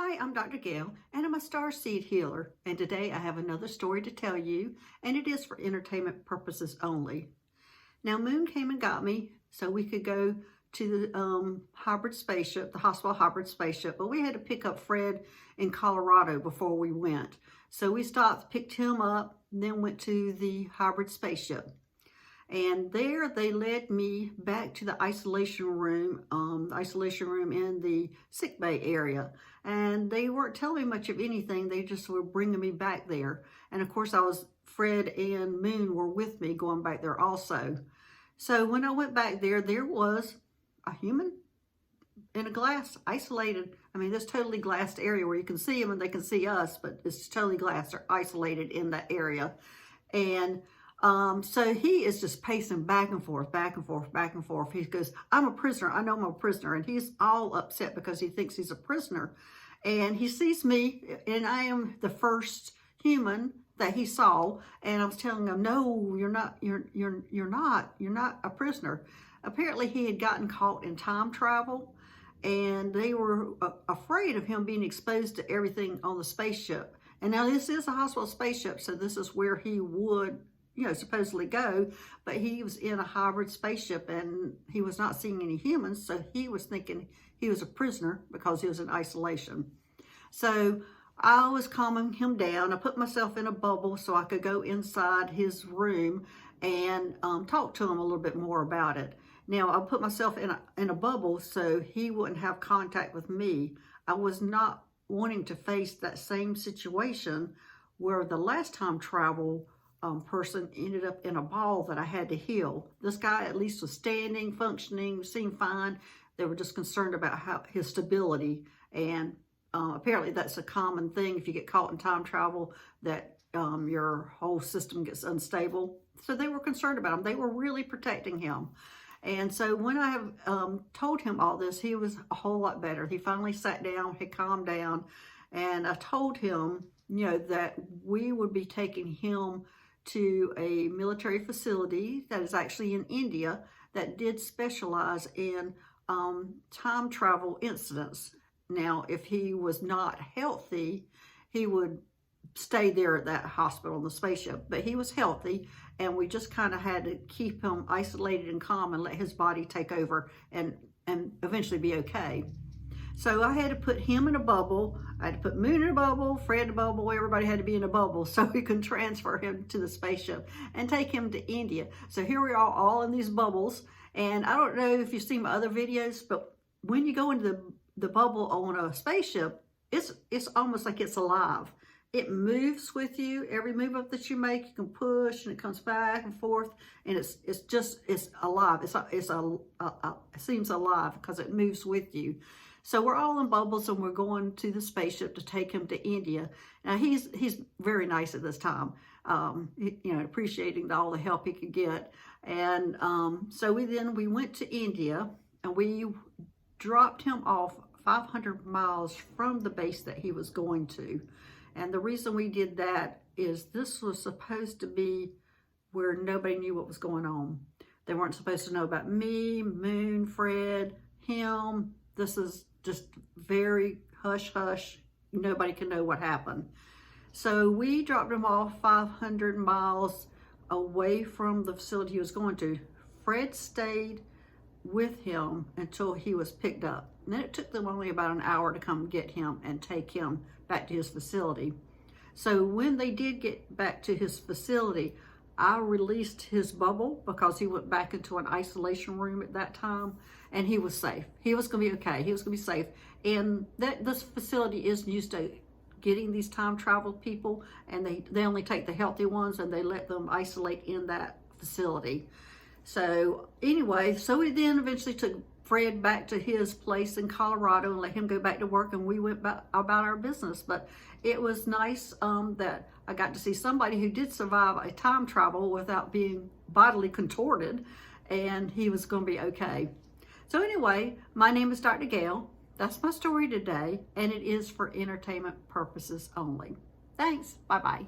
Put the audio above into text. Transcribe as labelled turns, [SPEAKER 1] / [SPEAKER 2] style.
[SPEAKER 1] Hi, I'm Dr. Gail, and I'm a starseed healer, and today I have another story to tell you, and it is for entertainment purposes only. Now, Moon came and got me so we could go to the hybrid spaceship, the hospital hybrid spaceship, but we had to pick up Fred in Colorado before we went. So we stopped, picked him up, and then went to the hybrid spaceship. And there they led me back to the isolation room in the sick bay area. And they weren't telling me much of anything. They just were bringing me back there. And of course, Fred and Moon were with me going back there also. So when I went back there, there was a human in a glass, isolated. I mean, this totally glassed area where you can see them and they can see us, but it's totally glass. They're isolated in that area. And so he is just pacing back and forth, back and forth, back and forth. He goes, I'm a prisoner. I know I'm a prisoner. And he's all upset because he thinks he's a prisoner. And he sees me, and I am the first human that he saw. And I was telling him, no, you're not a prisoner. Apparently he had gotten caught in time travel, and they were afraid of him being exposed to everything on the spaceship. And now this is a hospital spaceship, so this is where he would supposedly go, but he was in a hybrid spaceship and he was not seeing any humans, so he was thinking he was a prisoner because he was in isolation. So I was calming him down. I put myself in a bubble so I could go inside his room and talk to him a little bit more about it. Now, I put myself in a bubble so he wouldn't have contact with me. I was not wanting to face that same situation where the last time travel person ended up in a ball that I had to heal. This guy at least was standing, functioning, seemed fine. They were just concerned about his stability. And apparently that's a common thing if you get caught in time travel, that your whole system gets unstable. So they were concerned about him. They were really protecting him. And so when I have told him all this, he was a whole lot better. He finally sat down, he calmed down, and I told him, that we would be taking him to a military facility that is actually in India that did specialize in time travel incidents. Now, if he was not healthy, he would stay there at that hospital in the spaceship, but he was healthy, and we just kind of had to keep him isolated and calm and let his body take over and eventually be okay. So I had to put him in a bubble. I had to put Moon in a bubble, Fred in a bubble. Everybody had to be in a bubble so we can transfer him to the spaceship and take him to India. So here we are all in these bubbles. And I don't know if you've seen my other videos, but when you go into the bubble on a spaceship, it's almost like it's alive. It moves with you. Every move up that you make, you can push, and it comes back and forth, and it's alive. It seems alive because it moves with you. So we're all in bubbles, and we're going to the spaceship to take him to India. Now he's very nice at this time, appreciating all the help he could get. And so we went to India, and we dropped him off 500 miles from the base that he was going to. And the reason we did that is this was supposed to be where nobody knew what was going on. They weren't supposed to know about me, Moon, Fred, him. This is just very hush-hush. Nobody can know what happened. So we dropped him off 500 miles away from the facility he was going to. Fred stayed with him until he was picked up. And then it took them only about an hour to come get him and take him back to his facility. So when they did get back to his facility, I released his bubble because he went back into an isolation room at that time, and he was safe. He was going to be okay. He was going to be safe. And this facility is used to getting these time travel people, and they only take the healthy ones and they let them isolate in that facility. So anyway, so we then eventually took Fred back to his place in Colorado and let him go back to work, and we went about our business. But it was nice that I got to see somebody who did survive a time travel without being bodily contorted, and he was going to be okay. So anyway, my name is Dr. Gail. That's my story today, and it is for entertainment purposes only. Thanks. Bye-bye.